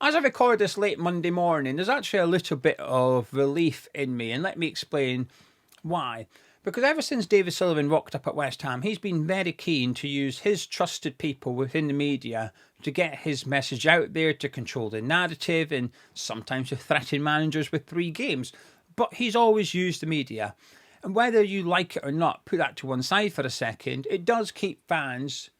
As I record this late Monday morning, there's actually a little bit of relief in me, and let me explain why. Because ever since David Sullivan rocked up at West Ham, he's been very keen to use his trusted people within the media to get his message out there, to control the narrative, and sometimes to threaten managers with 3 games. But he's always used the media. And whether you like it or not, put that to one side for a second, it does keep fans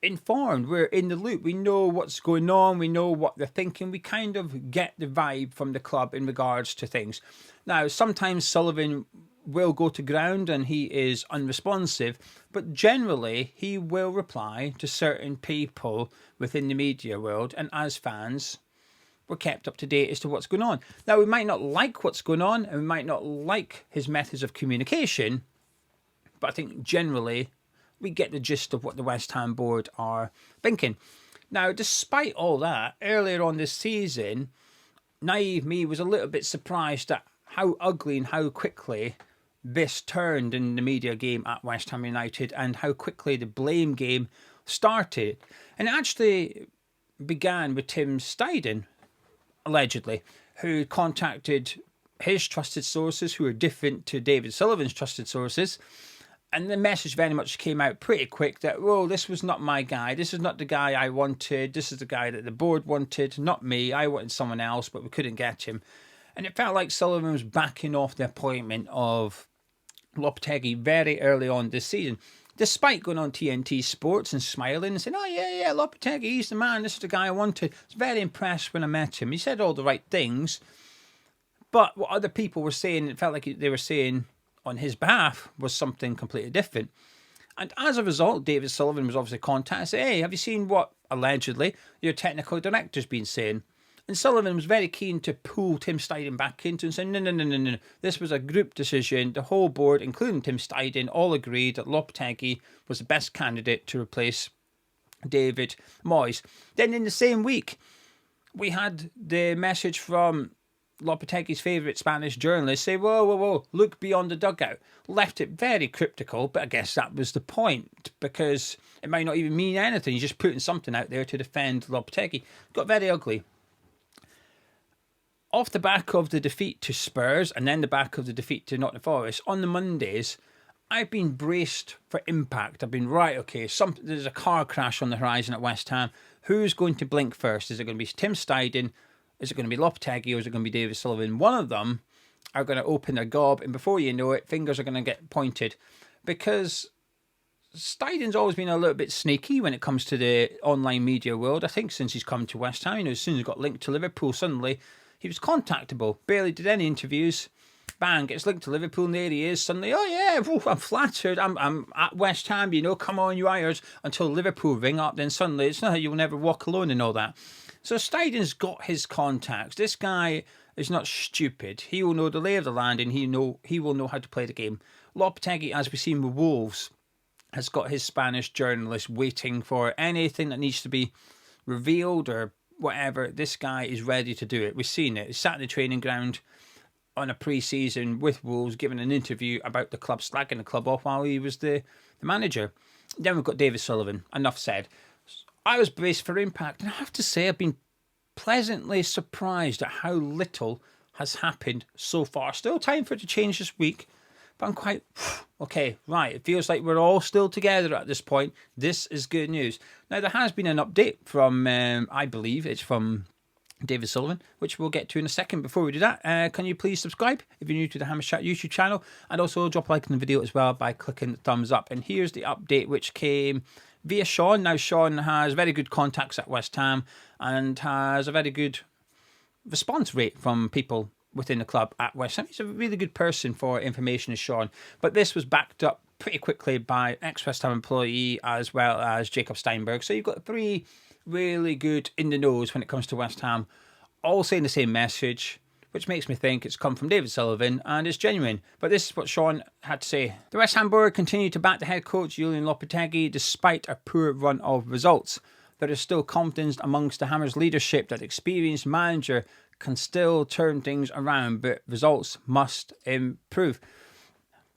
informed. We're in the loop. We know what's going on. We know what they're thinking. We kind of get the vibe from the club in regards to things. Now, sometimes Sullivan will go to ground and he is unresponsive, but generally he will reply to certain people within the media world, and as fans, we're kept up to date as to what's going on. Now, we might not like what's going on, and we might not like his methods of communication, but I think generally we get the gist of what the West Ham board are thinking. Now, despite all that, earlier on this season, naive me was a little bit surprised at how ugly and how quickly this turned in the media game at West Ham United, and how quickly the blame game started. And it actually began with Tim Steidten, allegedly, who contacted his trusted sources, who are different to David Sullivan's trusted sources. And the message very much came out pretty quick that, whoa, this was not my guy. This is not the guy I wanted. This is the guy that the board wanted, not me. I wanted someone else, but we couldn't get him. And it felt like Sullivan was backing off the appointment of Lopetegui very early on this season, despite going on TNT Sports and smiling and saying, oh, yeah, Lopetegui, he's the man. This is the guy I wanted. I was very impressed when I met him. He said all the right things. But what other people were saying, it felt like they were saying on his behalf, was something completely different. And as a result, David Sullivan was obviously contacted and said, hey, have you seen what allegedly your technical director's been saying? And Sullivan was very keen to pull Tim Steidten back into and say, no. This was a group decision. The whole board, including Tim Steidten, all agreed that Lopetegui was the best candidate to replace David Moyes. Then in the same week, we had the message from Lopetegui's favourite Spanish journalist say, whoa, look beyond the dugout. Left it very cryptical, but I guess that was the point, because it might not even mean anything. You're just putting something out there to defend Lopetegui. It got very ugly. Off the back of the defeat to Spurs and then the back of the defeat to Nottingham Forest, on the Mondays, I've been braced for impact. I've been, right, okay, there's a car crash on the horizon at West Ham. Who's going to blink first? Is it going to be Tim Steidten? Is it going to be Lopetegui? Or is it going to be David Sullivan? One of them are going to open their gob, and before you know it, fingers are going to get pointed. Because Steiden's always been a little bit sneaky when it comes to the online media world. I think since he's come to West Ham, as soon as he got linked to Liverpool, suddenly he was contactable. Barely did any interviews. Bang, gets linked to Liverpool, and there he is. Suddenly, oh yeah, I'm flattered. I'm at West Ham, come on, you Irish. Until Liverpool ring up, then suddenly it's not, you'll never walk alone and all that. So Steiden's got his contacts. This guy is not stupid. He will know the lay of the land, and he will know how to play the game. Lopetegui, as we've seen with Wolves, has got his Spanish journalist waiting for anything that needs to be revealed or whatever. This guy is ready to do it. We've seen it. He sat in the training ground on a pre-season with Wolves, giving an interview about the club, slagging the club off while he was the manager. Then we've got David Sullivan. Enough said. I was braced for impact, and I have to say I've been pleasantly surprised at how little has happened so far. Still time for it to change this week, but I'm quite, okay, right. It feels like we're all still together at this point. This is good news. Now, there has been an update from, I believe it's from David Sullivan, which we'll get to in a second. Before we do that, can you please subscribe if you're new to the Hammers Chat YouTube channel, and also drop a like on the video as well by clicking the thumbs up. And here's the update which came via Sean. Now, Sean has very good contacts at West Ham and has a very good response rate from people within the club at West Ham. He's a really good person for information, is Sean. But this was backed up pretty quickly by ex-West Ham employee as well as Jacob Steinberg. So you've got 3 really good in the nose when it comes to West Ham, all saying the same message, which makes me think it's come from David Sullivan and it's genuine. But this is what Sean had to say. The West Ham board continue to back the head coach Julen Lopetegui despite a poor run of results. There is still confidence amongst the Hammers leadership that the experienced manager can still turn things around, but results must improve.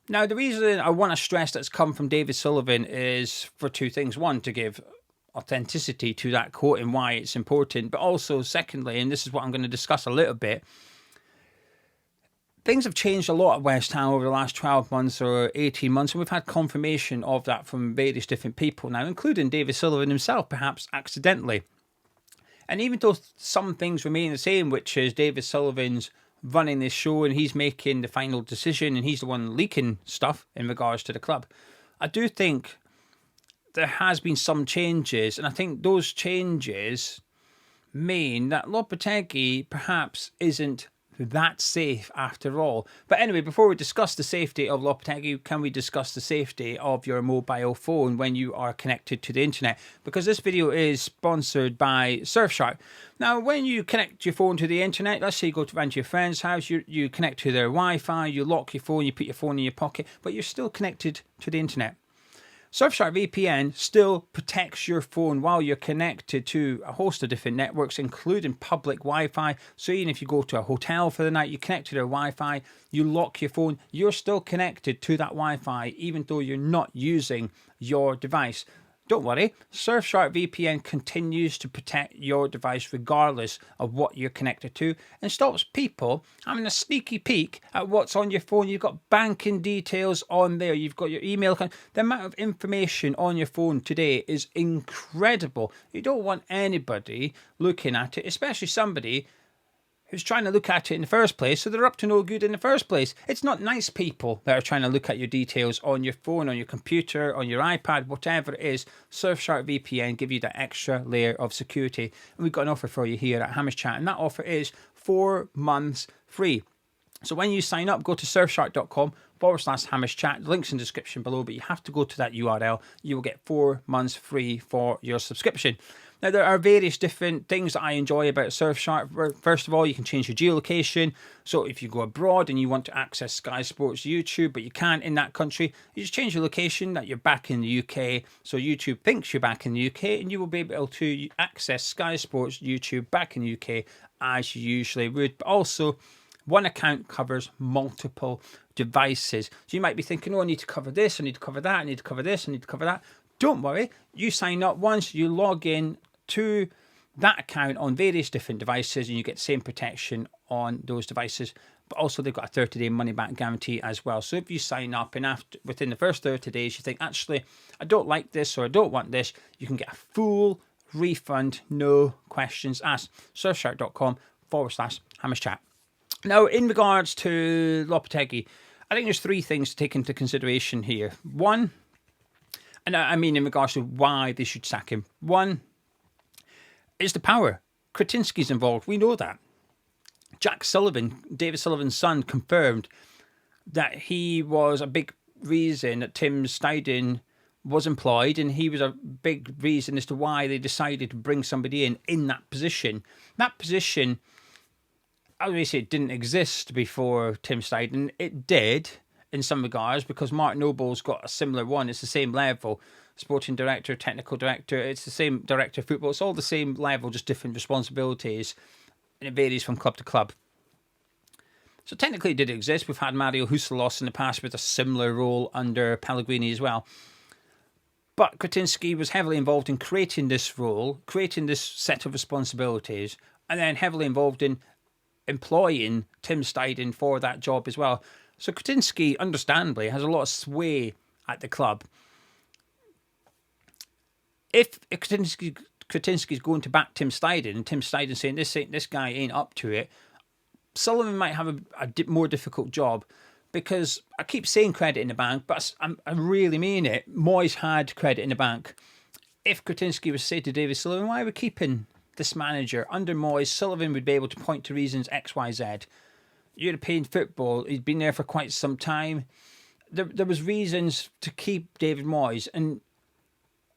Now, the reason I want to stress that's come from David Sullivan is for 2 things. One, to give authenticity to that quote and why it's important. But also, secondly, and this is what I'm going to discuss a little bit, things have changed a lot at West Ham over the last 12 months or 18 months, and we've had confirmation of that from various different people now, including David Sullivan himself, perhaps accidentally. And even though some things remain the same, which is David Sullivan's running this show and he's making the final decision and he's the one leaking stuff in regards to the club, I do think there has been some changes, and I think those changes mean that Lopetegui perhaps isn't that safe after all. But anyway, before we discuss the safety of Lopetegui, can we discuss the safety of your mobile phone when you are connected to the internet? Because this video is sponsored by Surfshark. Now, when you connect your phone to the internet, let's say you go around to your friend's house, you connect to their Wi-Fi, you lock your phone, you put your phone in your pocket, but you're still connected to the internet. Surfshark VPN still protects your phone while you're connected to a host of different networks, including public Wi-Fi. So even if you go to a hotel for the night, you connect to their Wi-Fi, you lock your phone, you're still connected to that Wi-Fi, even though you're not using your device. Don't worry, Surfshark VPN continues to protect your device regardless of what you're connected to, and stops people having a sneaky peek at what's on your phone. You've got banking details on there, you've got your email account. The amount of information on your phone today is incredible. You don't want anybody looking at it, especially somebody who's trying to look at it in the first place, so they're up to no good in the first place. It's not nice people that are trying to look at your details on your phone, on your computer, on your iPad, whatever it is. Surfshark VPN give you that extra layer of security. And we've got an offer for you here at Hamish Chat, and that offer is 4 months free. So when you sign up, go to surfshark.com/Hamish Chat. The link's in the description below, but you have to go to that URL. You will get 4 months free for your subscription. Now, there are various different things that I enjoy about Surfshark. First of all, you can change your geolocation. So if you go abroad and you want to access Sky Sports YouTube, but you can't in that country, you just change your location that you're back in the UK. So YouTube thinks you're back in the UK, and you will be able to access Sky Sports YouTube back in the UK as you usually would. But also, one account covers multiple devices. So you might be thinking, oh, I need to cover this, I need to cover that, I need to cover this, I need to cover that. Don't worry. You sign up once, you log in to that account on various different devices, and you get the same protection on those devices. But also, they've got a 30-day money-back guarantee as well. So if you sign up and within the first 30 days you think, actually, I don't like this or I don't want this, you can get a full refund, no questions asked. Surfshark.com/Hamish Chat. Now, in regards to Lopetegui, I think there's 3 things to take into consideration here. One, and I mean in regards to why they should sack him. One, is the power. Kretinsky's involved. We know that. Jack Sullivan, David Sullivan's son, confirmed that he was a big reason that Tim Steidten was employed, and he was a big reason as to why they decided to bring somebody in that position. That position, I would say, it didn't exist before Tim Steidten. It did in some regards, because Mark Noble's got a similar one. It's the same level. Sporting director, technical director, it's the same director of football. It's all the same level, just different responsibilities, and it varies from club to club. So technically it did exist. We've had Mario Huselos in the past with a similar role under Pellegrini as well. But Kretinsky was heavily involved in creating this role, creating this set of responsibilities, and then heavily involved in employing Tim Steidten for that job as well. So Kretinsky, understandably, has a lot of sway at the club. If Kretinsky's going to back Tim Steidten, and Tim Steidten saying this guy ain't up to it, Sullivan might have a more difficult job, because I keep saying credit in the bank, but I really mean it. Moyes had credit in the bank. If Kretinsky was to say to David Sullivan, why are we keeping this manager? Under Moyes, Sullivan would be able to point to reasons X, Y, Z. European football, he'd been there for quite some time. There was reasons to keep David Moyes, and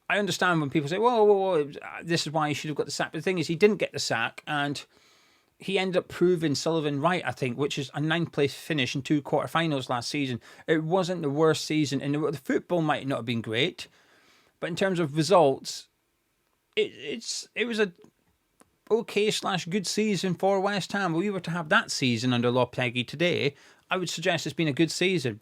I understand when people say, whoa, this is why he should have got the sack. But the thing is, he didn't get the sack, and he ended up proving Sullivan right, I think, which is a 9th place finish in 2 quarterfinals last season. It wasn't the worst season, and the football might not have been great, but in terms of results, it was a okay/good season for West Ham. If we were to have that season under Lopetegui today, I would suggest it's been a good season.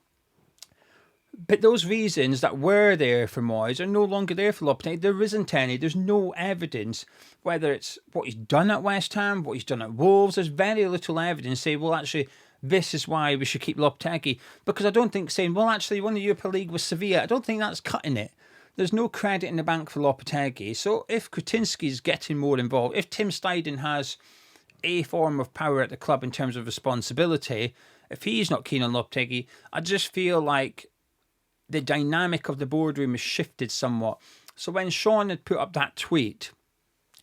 But those reasons that were there for Moyes are no longer there for Lopetegui. There isn't any. There's no evidence, whether it's what he's done at West Ham, what he's done at Wolves. There's very little evidence say, well, actually, this is why we should keep Lopetegui. Because I don't think saying, well, actually, won the Europa League with Sevilla, I don't think that's cutting it. There's no credit in the bank for Lopetegui. So if Kretinsky's getting more involved, if Tim Steidten has a form of power at the club in terms of responsibility, if he's not keen on Lopetegui, I just feel like the dynamic of the boardroom has shifted somewhat. So when Sean had put up that tweet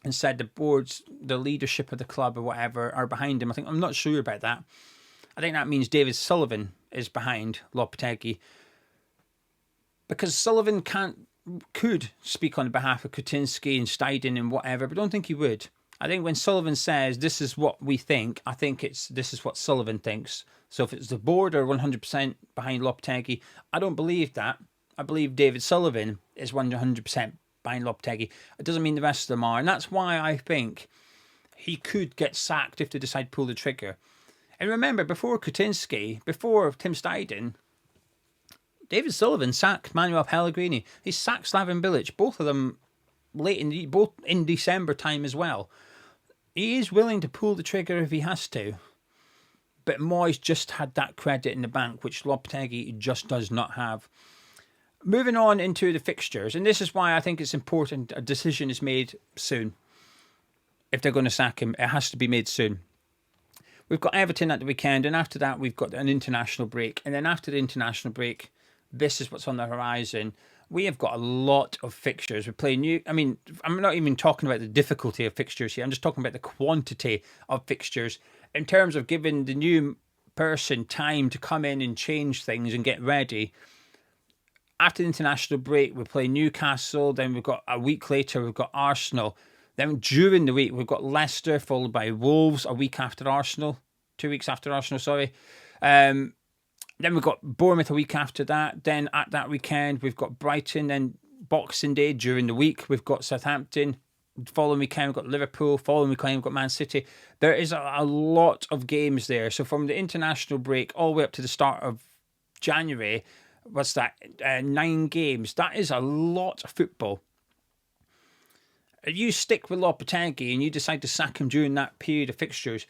and said the boards, the leadership of the club or whatever are behind him, I think, I'm not sure about that. I think that means David Sullivan is behind Lopetegui. Because Sullivan could speak on behalf of Kretinsky and Steidten and whatever, but I don't think he would. I think when Sullivan says this is what we think, I think this is what Sullivan thinks. So if it's the board are 100% behind Lopetegui, I don't believe that. I believe David Sullivan is 100% behind Lopetegui. It doesn't mean the rest of them are. And that's why I think he could get sacked if they decide to pull the trigger. And remember, before Kretinsky, before Tim Steidten, David Sullivan sacked Manuel Pellegrini. He sacked Slaven Bilic, both of them both in December time as well. He is willing to pull the trigger if he has to. But Moyes just had that credit in the bank, which Lopetegui just does not have. Moving on into the fixtures, and this is why I think it's important a decision is made soon. If they're going to sack him, it has to be made soon. We've got Everton at the weekend, and after that we've got an international break. And then after the international break, this is what's on the horizon. We have got a lot of fixtures. We're playing I'm not even talking about the difficulty of fixtures here. I'm just talking about the quantity of fixtures in terms of giving the new person time to come in and change things and get ready. After the international break, we play Newcastle. Then we've got a week later, we've got Arsenal. Then during the week, we've got Leicester, followed by Wolves a week after Arsenal. 2 weeks after Arsenal, sorry. Then we've got Bournemouth a week after that. Then at that weekend, we've got Brighton. Then Boxing Day during the week, we've got Southampton. Following weekend, we've got Liverpool. Following weekend, we've got Man City. There is a lot of games there. So from the international break all the way up to the start of January, what's that? 9 games. That is a lot of football. If you stick with Lopetegui and you decide to sack him during that period of fixtures,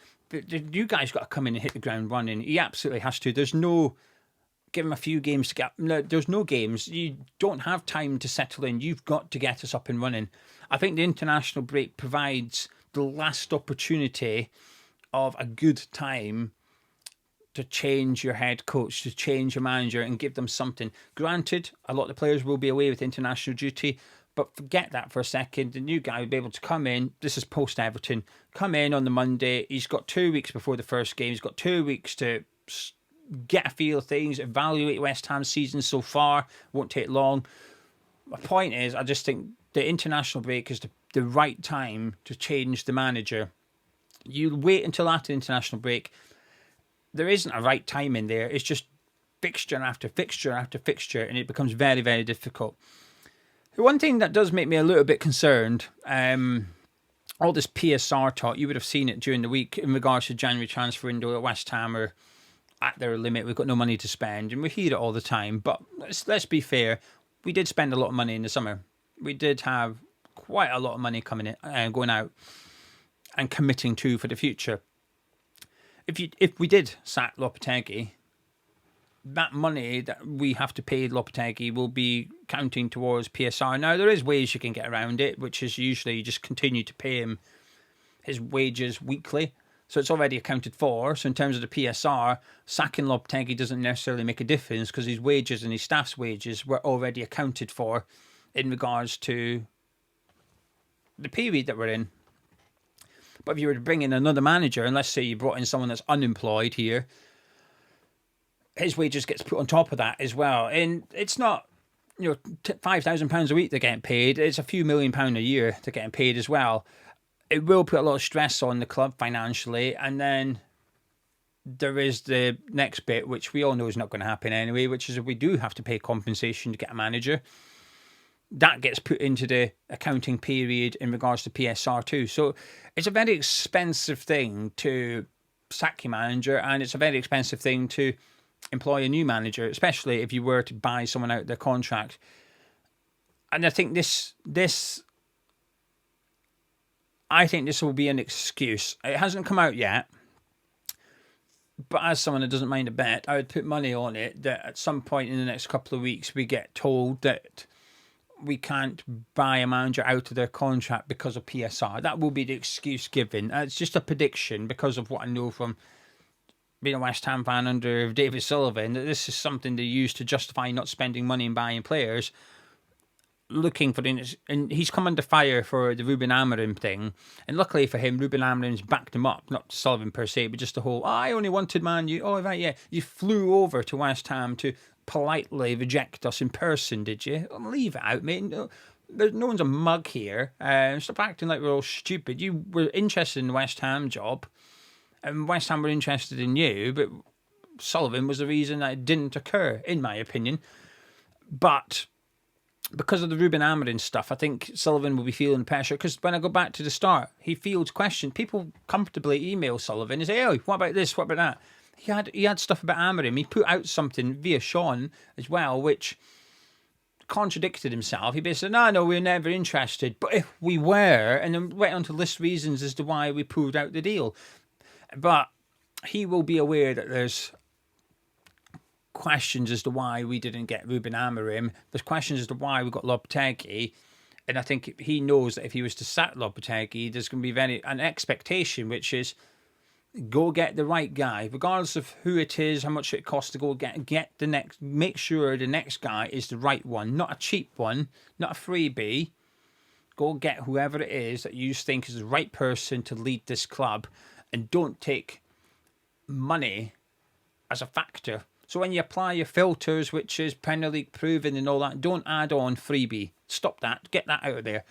you guys got to come in and hit the ground running. He absolutely has to. There's no give him a few games to get. No, there's no games. You don't have time to settle in. You've got to get us up and running. I think the international break provides the last opportunity of a good time to change your head coach, to change your manager and give them something. Granted, a lot of the players will be away with international duty, but forget that for a second. The new guy will be able to come in. This is post-Everton. Come in on the Monday. He's got 2 weeks before the first game. He's got 2 weeks to get a feel of things, evaluate West Ham's season so far. Won't take long. My point is, I just think the international break is the right time to change the manager. You wait until after the international break. There isn't a right time in there. It's just fixture after fixture after fixture, and it becomes very, very difficult. The one thing that does make me a little bit concerned, all this PSR talk, you would have seen it during the week in regards to January transfer window at West Ham are at their limit. We've got no money to spend, and we hear it all the time. But let's be fair, we did spend a lot of money in the summer. We did have quite a lot of money coming in, going out and committing to for the future. If we did sack Lopetegui, that money that we have to pay Lopetegui will be counting towards PSR. Now, there is ways you can get around it, which is usually you just continue to pay him his wages weekly. So it's already accounted for. So in terms of the PSR, sacking Lopetegui doesn't necessarily make a difference because his wages and his staff's wages were already accounted for in regards to the period that we're in. But if you were to bring in another manager, and let's say you brought in someone that's unemployed here, his wages gets put on top of that as well. And it's not, £5,000 a week they're getting paid. It's a few £1 million a year they're getting paid as well. It will put a lot of stress on the club financially. And then there is the next bit, which we all know is not going to happen anyway, which is if we do have to pay compensation to get a manager, that gets put into the accounting period in regards to PSR too. So it's a very expensive thing to sack your manager, and it's a very expensive thing to employ a new manager, especially if you were to buy someone out their contract. And I think this will be an excuse. It hasn't come out yet, but as someone that doesn't mind a bet, I would put money on it that at some point in the next couple of weeks we get told that we can't buy a manager out of their contract because of PSR. That will be the excuse given. It's just a prediction because of what I know from being a West Ham fan under David Sullivan, that this is something they use to justify not spending money and buying players. Looking for and he's come under fire for the Ruben Amorim thing, and luckily for him, Ruben Amorim's backed him up, not Sullivan per se, but just the whole, I only wanted Man U. Oh, right, yeah, you flew over to West Ham to politely reject us in person, did you? Leave it out, mate. No one's a mug here. Stop acting like we're all stupid. You were interested in the West Ham job, and West Ham were interested in you, but Sullivan was the reason that it didn't occur, in my opinion. But because of the Ruben Amorim stuff, I think Sullivan will be feeling pressure. Because when I go back to the start, he fields questions. People comfortably email Sullivan and say, "Oh, what about this? What about that?" He had stuff about Amorim. He put out something via Sean as well, which contradicted himself. He basically said, "No, we're never interested." But if we were, and then went on to list reasons as to why we pulled out the deal. But he will be aware that there's questions as to why we didn't get Ruben Amorim. There's questions as to why we got Lopetegui. And I think he knows that if he was to sack Lopetegui, there's going to be an expectation, which is go get the right guy, regardless of who it is, how much it costs to go get the next, make sure the next guy is the right one, not a cheap one, not a freebie. Go get whoever it is that you think is the right person to lead this club, and don't take money as a factor. So when you apply your filters, which is Premier League proven and all that, don't add on freebie. Stop that. Get that out of there.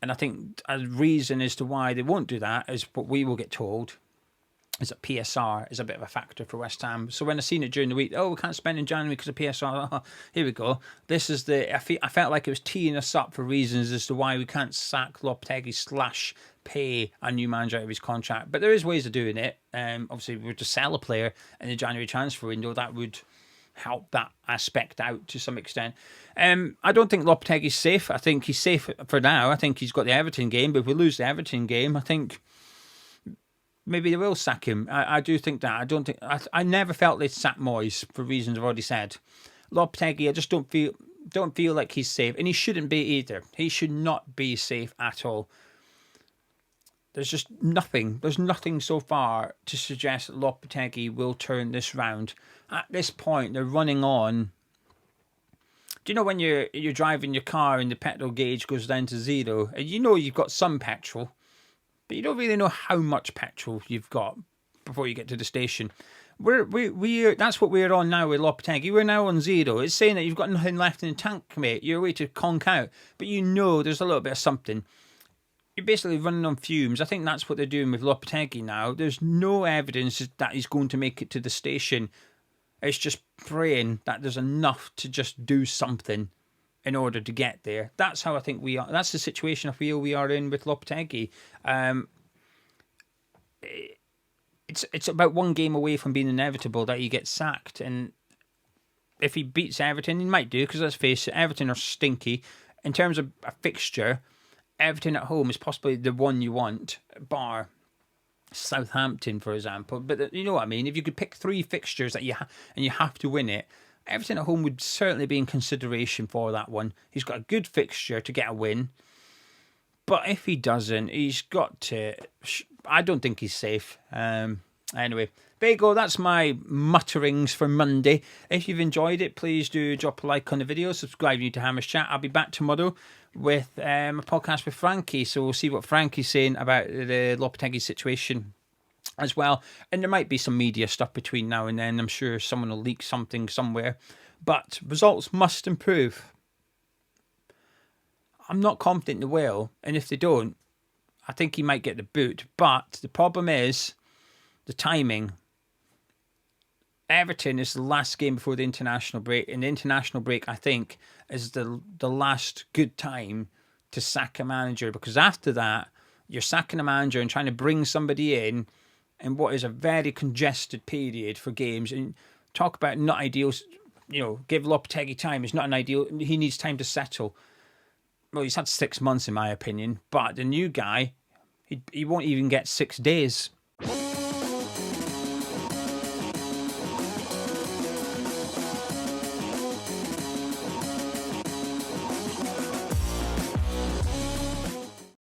And I think a reason as to why they won't do that is what we will get told is that PSR is a bit of a factor for West Ham. So when I seen it during the week, we can't spend in January because of PSR. Oh, here we go. This is I felt like it was teeing us up for reasons as to why we can't sack Lopetegui / pay a new manager out of his contract. But there is ways of doing it. Obviously, if we were to sell a player in the January transfer window, that would help that aspect out to some extent. I don't think Lopetegui's safe. I think he's safe for now. I think he's got the Everton game. But if we lose the Everton game, I think maybe they will sack him. I do think that. I never felt they'd sack Moyes for reasons I've already said. Lopetegui, I just don't feel like he's safe, and he shouldn't be either. He should not be safe at all. There's just nothing. There's nothing so far to suggest that Lopetegui will turn this round. At this point, they're running on. Do you know when you're driving your car and the petrol gauge goes down to 0, and you know you've got some petrol, but you don't really know how much petrol you've got before you get to the station. That's what we're on now with Lopetegui. We're now on 0. It's saying that you've got nothing left in the tank, mate. You're way to conk out, but you know there's a little bit of something. You're basically running on fumes. I think that's what they're doing with Lopetegui now. There's no evidence that he's going to make it to the station. It's just praying that there's enough to just do something in order to get there. That's how I think we are. That's the situation I feel we are in with Lopetegui. It's about one game away from being inevitable that he gets sacked. And if he beats Everton, he might do, because let's face it, Everton are stinky. In terms of a fixture, Everton at home is possibly the one you want, bar Southampton, for example. But you know what I mean? If you could pick 3 fixtures that you have to win it, Everton at home would certainly be in consideration for that one. He's got a good fixture to get a win. But if he doesn't, he's got to... I don't think he's safe. Anyway, there you go. That's my mutterings for Monday. If you've enjoyed it, please do drop a like on the video. Subscribe to Hammer's Chat. I'll be back tomorrow with a podcast with Frankie. So we'll see what Frankie's saying about the Lopetegui situation as well. And there might be some media stuff between now and then. I'm sure someone will leak something somewhere. But results must improve. I'm not confident they will. And if they don't, I think he might get the boot. But the problem is the timing. Everton is the last game before the international break. And the international break, I think, is the last good time to sack a manager. Because after that, you're sacking a manager and trying to bring somebody in what is a very congested period for games. And talk about not ideal. Give Lopetegui time. It's not an ideal. He needs time to settle. Well, he's had 6 months, in my opinion. But the new guy, he won't even get 6 days.